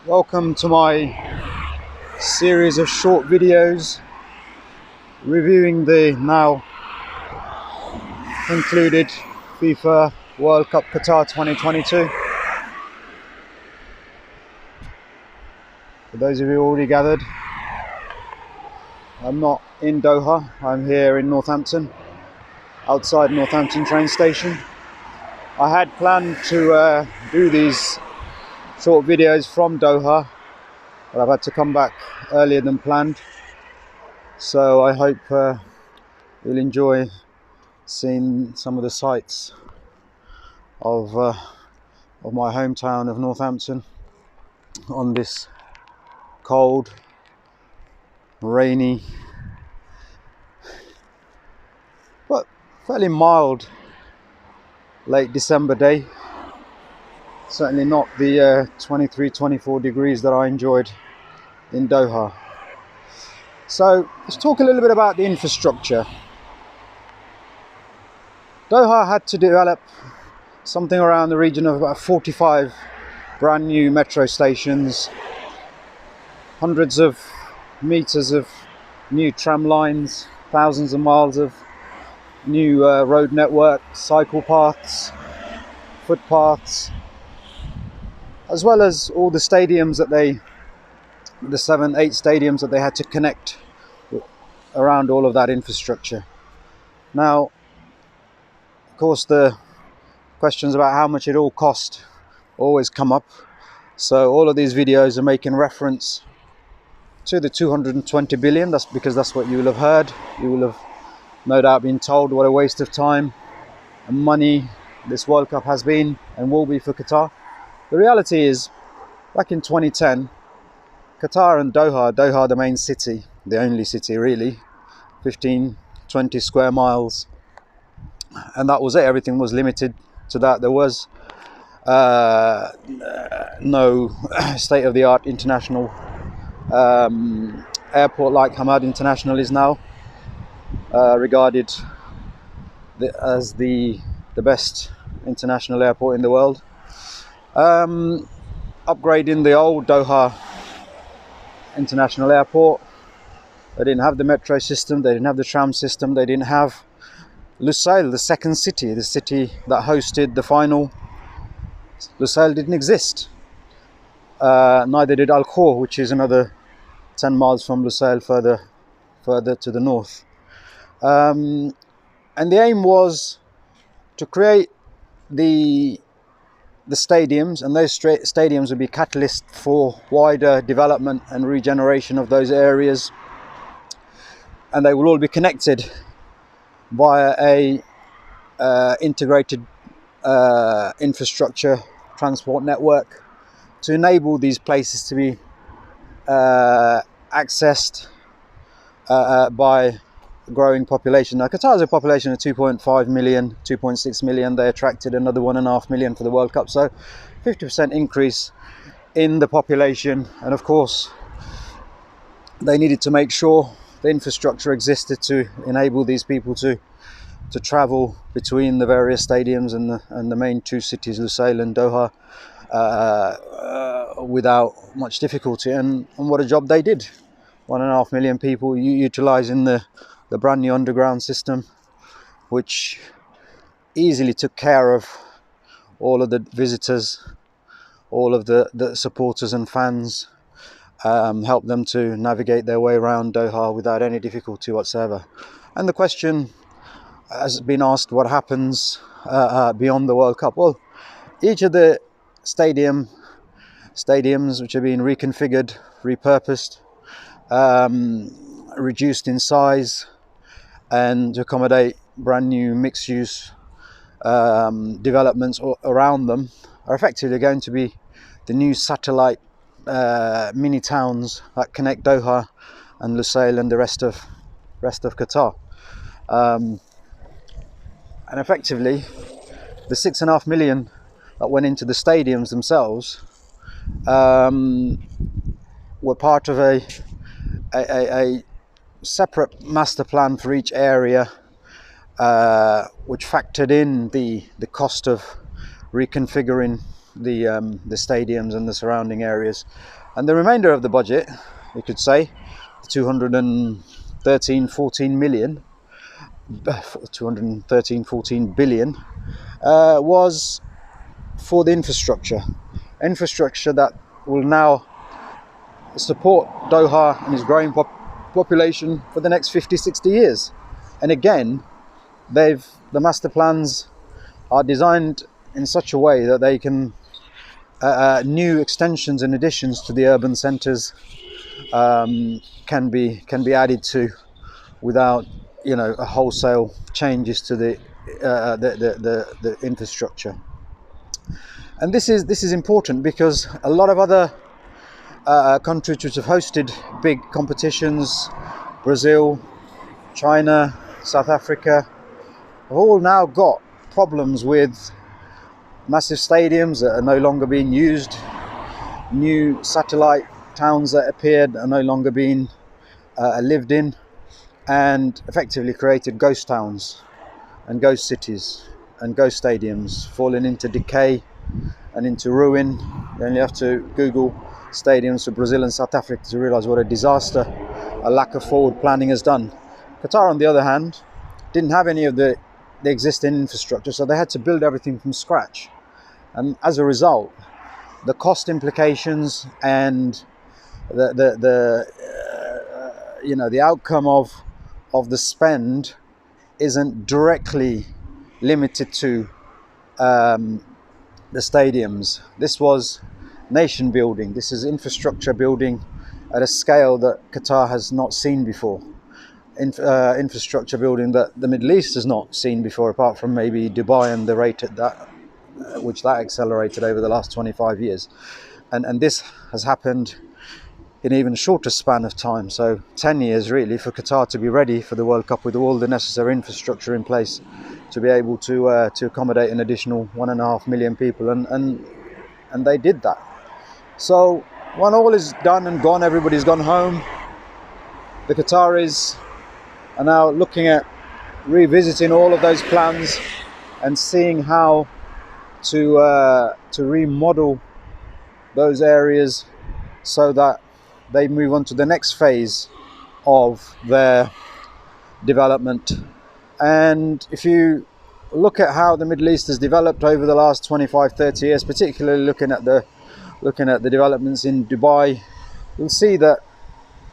Welcome to my series of short videos reviewing the now concluded FIFA World Cup Qatar 2022. For those of you already gathered, I'm not in Doha, I'm here in Northampton, outside Northampton train station. I had planned to do these short videos from Doha, but I've had to come back earlier than planned. So I hope you'll enjoy seeing some of the sights of my hometown of Northampton on this cold, rainy, but fairly mild late December day. Certainly not the 23-24 degrees that I enjoyed in Doha. So let's talk a little bit about the infrastructure. Doha had to develop something around the region of about 45 brand new metro stations, hundreds of meters of new tram lines, thousands of miles of new road network, cycle paths, footpaths, as well as all the stadiums that the 7-8 stadiums that they had to connect around all of that infrastructure. Now, of course, the questions about how much it all cost always come up. So all of these videos are making reference to the 220 billion. That's because that's what you will have heard. You will have no doubt been told what a waste of time and money this World Cup has been and will be for Qatar. The reality is, back in 2010, Qatar and Doha the main city, the only city really, 15-20 square miles, and that was it. Everything was limited to that. There was no state-of-the-art international airport like Hamad International is now, regarded as the best international airport in the world. Upgrading the old Doha International Airport, they didn't have the metro system, they didn't have the tram system, they didn't have Lusail, the second city, the city that hosted the final. Lusail didn't exist. Neither did Al Khor, which is another 10 miles from Lusail, further to the north. And the aim was to create the stadiums, and those stadiums would be catalyst for wider development and regeneration of those areas, and they will all be connected via a integrated infrastructure transport network to enable these places to be accessed by a growing population. Now, Qatar has a population of 2.5 million, 2.6 million. They attracted another 1.5 million for the World Cup, so 50% increase in the population. And of course, they needed to make sure the infrastructure existed to enable these people to travel between the various stadiums and the main two cities, Lusail and Doha, without much difficulty. And what a job they did. 1.5 million people utilising the brand new underground system, which easily took care of all of the visitors, all of the supporters and fans, helped them to navigate their way around Doha without any difficulty whatsoever. And the question has been asked, what happens beyond the World Cup? Well, each of the stadiums which have been reconfigured, repurposed, reduced in size, and to accommodate brand new mixed-use developments around them, are effectively going to be the new satellite mini towns that connect Doha and Lusail and the rest of Qatar. And effectively, the 6.5 million that went into the stadiums themselves were part of a separate master plan for each area, which factored in the cost of reconfiguring the stadiums and the surrounding areas. And the remainder of the budget, you could say, 213 billion, was for the infrastructure that will now support Doha and its growing population for the next 50-60 years. And again, the master plans are designed in such a way that they can new extensions and additions to the urban centres can be added to without a wholesale changes to the infrastructure. And this is important because a lot of other countries which have hosted big competitions, Brazil, China, South Africa, have all now got problems with massive stadiums that are no longer being used. New satellite towns that appeared are no longer being lived in, and effectively created ghost towns and ghost cities and ghost stadiums, falling into decay and into ruin. You only have to Google stadiums for Brazil and South Africa to realise what a disaster a lack of forward planning has done. Qatar, on the other hand, didn't have any of the existing infrastructure, so they had to build everything from scratch. And as a result, the cost implications and the outcome of the spend isn't directly limited to the stadiums. This was nation building. This is infrastructure building at a scale that Qatar has not seen before. Infrastructure building that the Middle East has not seen before, apart from maybe Dubai and the rate at that which that accelerated over the last 25 years. And this has happened in an even shorter span of time. So 10 years really for Qatar to be ready for the World Cup with all the necessary infrastructure in place to be able to accommodate an additional 1.5 million people. And they did that. So when all is done and gone, everybody's gone home, the Qataris are now looking at revisiting all of those plans and seeing how to remodel those areas so that they move on to the next phase of their development. And if you look at how the Middle East has developed over the last 25-30 years, particularly looking at the developments in Dubai, you'll see that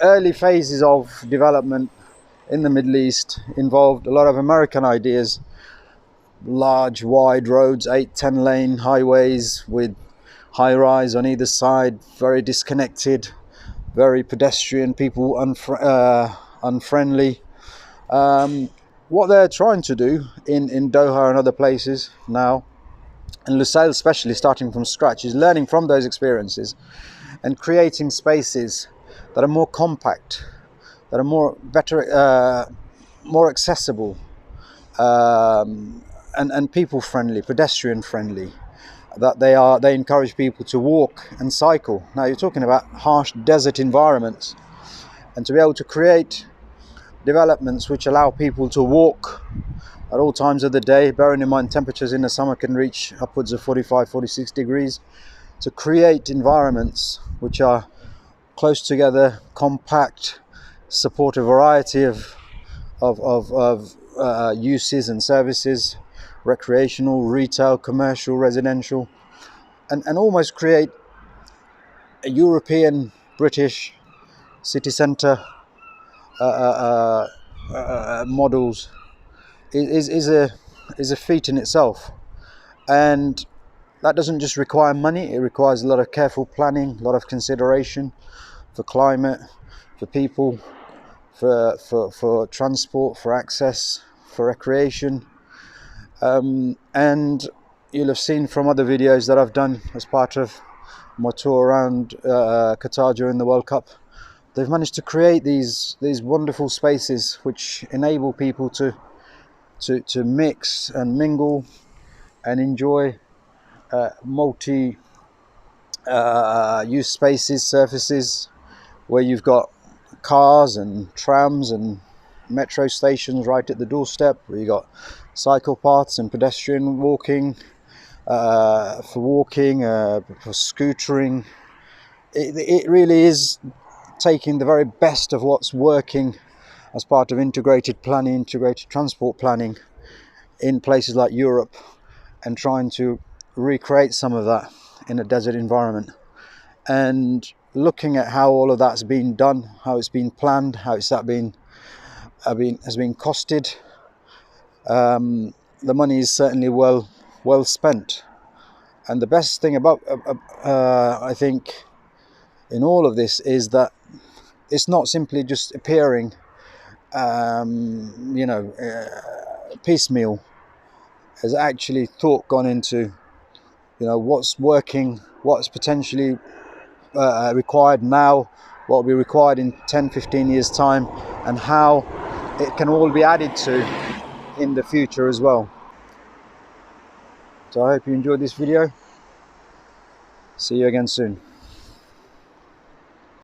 early phases of development in the Middle East involved a lot of American ideas. Large, wide roads, 8-10 lane highways with high rise on either side, very disconnected, very pedestrian, people unfriendly. What they're trying to do in Doha and other places now, and Lusail especially, starting from scratch, is learning from those experiences and creating spaces that are more compact, that are more accessible, and people friendly, pedestrian friendly, that they encourage people to walk and cycle. Now you're talking about harsh desert environments, and to be able to create developments which allow people to walk at all times of the day, bearing in mind temperatures in the summer can reach upwards of 45-46 degrees, to create environments which are close together, compact, support a variety of uses and services, recreational, retail, commercial, residential, and almost create a European, British city centre models is a feat in itself. And that doesn't just require money, it requires a lot of careful planning, a lot of consideration for climate, for people, for transport, for access, for recreation. And you'll have seen from other videos that I've done as part of my tour around Qatar during the World Cup, they've managed to create these wonderful spaces which enable people to mix and mingle and enjoy multi use spaces, surfaces, where you've got cars and trams and metro stations right at the doorstep, where you got cycle paths and pedestrian walking, for walking, for scootering. It really is taking the very best of what's working as part of integrated planning, integrated transport planning in places like Europe, and trying to recreate some of that in a desert environment. And looking at how all of that's been done, how it's been planned, how it's has been costed, the money is certainly well spent. And the best thing about I think in all of this is that it's not simply just appearing piecemeal. There's actually thought gone into what's working, what's potentially required now, what will be required in 10-15 years time, and how it can all be added to in the future as well. So I hope you enjoyed this video. See you again soon.